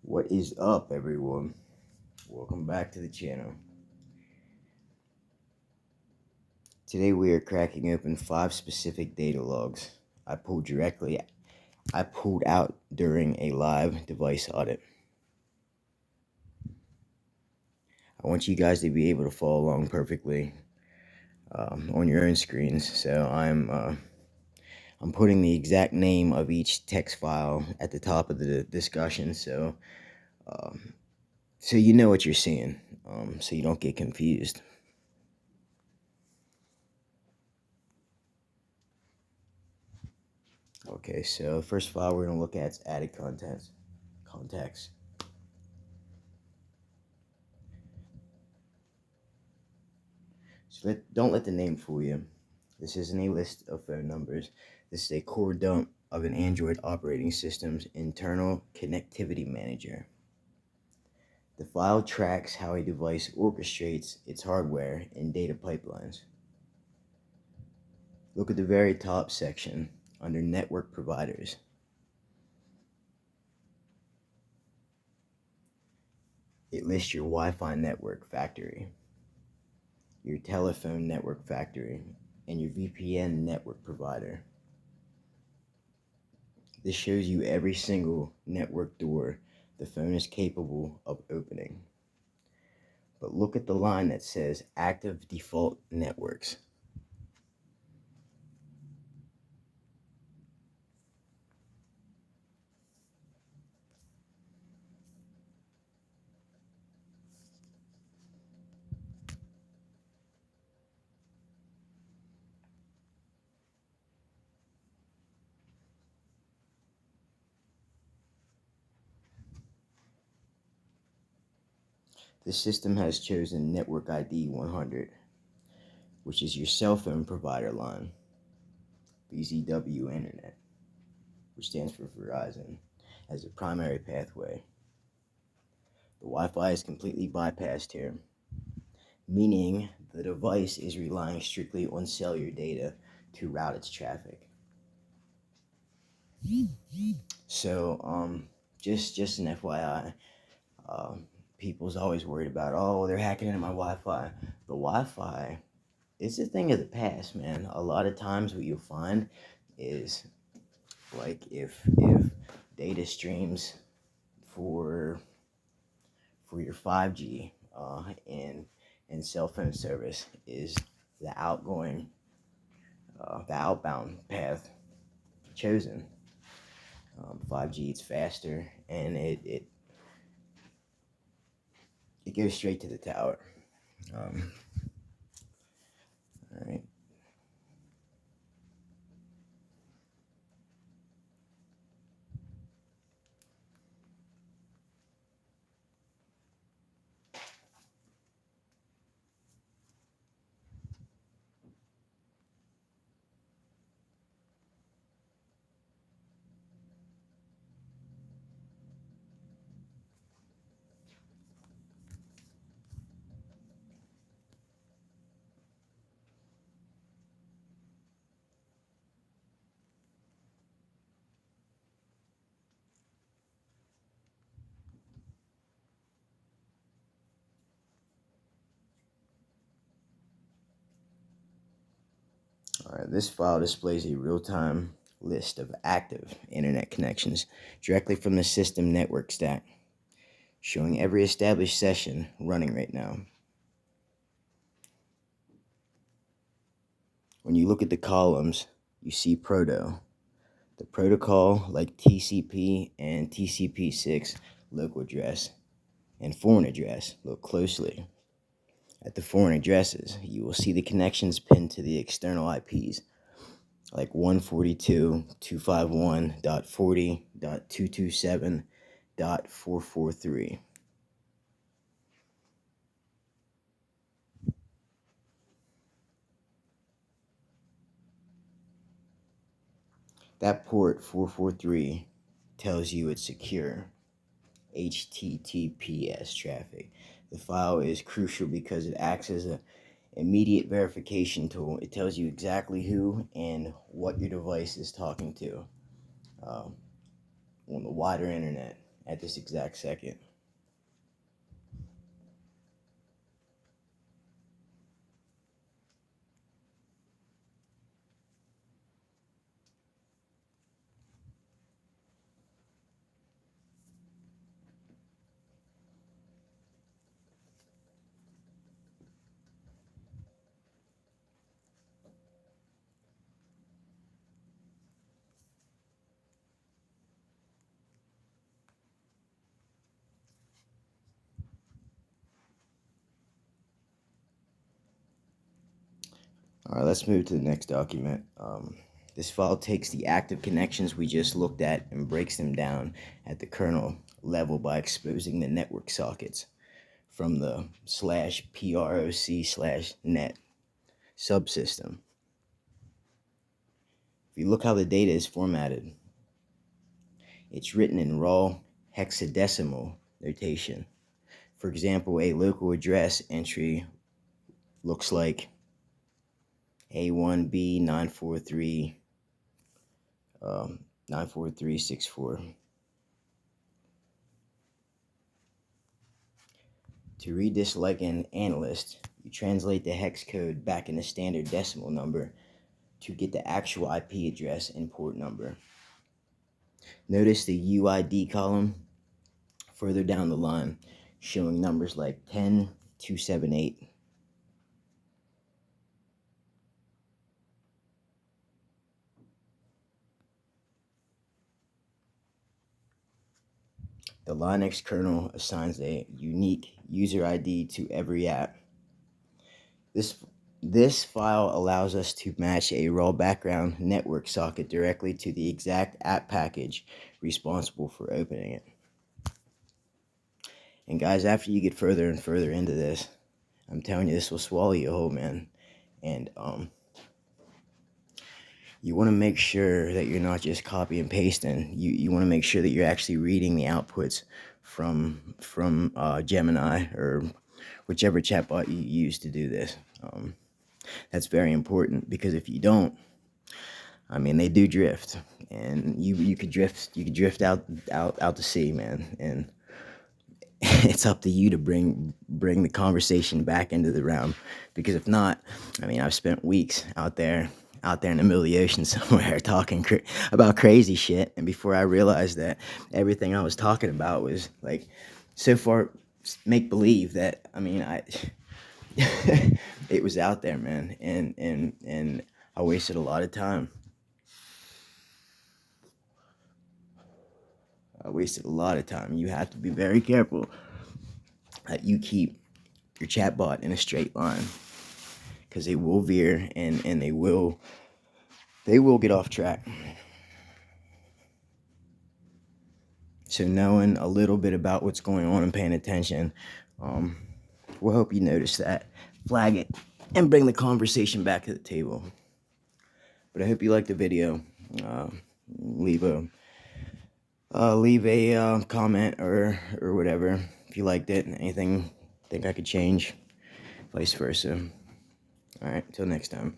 What is up, everyone? Welcome back to the channel. Today we are cracking open 5 specific data logs I pulled out during a live device audit. I want you guys to be able to follow along perfectly on your own screens. So I'm putting the exact name of each text file at the top of the discussion, so you know what you're seeing, so you don't get confused. Okay, so the first file we're going to look at is added contacts. So don't let the name fool you. This isn't a list of phone numbers. This is a core dump of an Android operating system's internal connectivity manager. The file tracks how a device orchestrates its hardware and data pipelines. Look at the very top section under Network Providers. It lists your Wi-Fi network factory, your telephone network factory, and your VPN network provider. This shows you every single network door the phone is capable of opening. But look at the line that says active default networks. The system has chosen network ID 100, which is your cell phone provider line, VZW Internet, which stands for Verizon, as a primary pathway. The Wi-Fi is completely bypassed here, meaning the device is relying strictly on cellular data to route its traffic. So, just an FYI, people's always worried about, oh, they're hacking into my Wi-Fi. The Wi-Fi is a thing of the past, man. A lot of times what you'll find is, like, if data streams for your 5G and cell phone service is the outbound path chosen. 5G, it's faster, and it goes straight to the tower. All right. All right, this file displays a real-time list of active internet connections directly from the system network stack, showing every established session running right now. When you look at the columns, you see proto. The protocol, like TCP and TCP6 local address and foreign address. Look closely at the foreign addresses. You will see the connections pinned to the external IPs, like 142.251.40.227.443. That port 443 tells you it's secure HTTPS traffic. The file is crucial because it acts as an immediate verification tool. It tells you exactly who and what your device is talking to on the wider internet. at this exact second. All right, let's move to the next document. This file takes the active connections we just looked at and breaks them down at the kernel level by exposing the network sockets from the /proc/net subsystem. If you look how the data is formatted, it's written in raw hexadecimal notation. For example, a local address entry looks like A1B 94364. To read this like an analyst, you translate the hex code back into standard decimal number to get the actual IP address and port number. Notice the UID column further down the line, showing numbers like 10278. The Linux kernel assigns a unique user ID to every app. This file allows us to match a raw background network socket directly to the exact app package responsible for opening it. And guys, after you get further and further into this, I'm telling you, this will swallow you whole, man. And you want to make sure that you're not just copy and pasting. You want to make sure that you're actually reading the outputs from Gemini or whichever chatbot you use to do this. That's very important, because if you don't, I mean, they do drift, and you could drift out to sea, man. And it's up to you to bring the conversation back into the realm, because if not, I mean, I've spent weeks out there in the middle of the ocean somewhere talking about crazy shit, and before I realized that everything I was talking about was like so far make believe that, I mean, it was out there, man, and I wasted a lot of time. You have to be very careful that you keep your chatbot in a straight line, because they will veer and they will get off track. So knowing a little bit about what's going on and paying attention, we'll hope you notice that, flag it, and bring the conversation back to the table. But I hope you liked the video. Leave a comment or whatever if you liked it. Anything think I could change, vice versa. All right, till next time.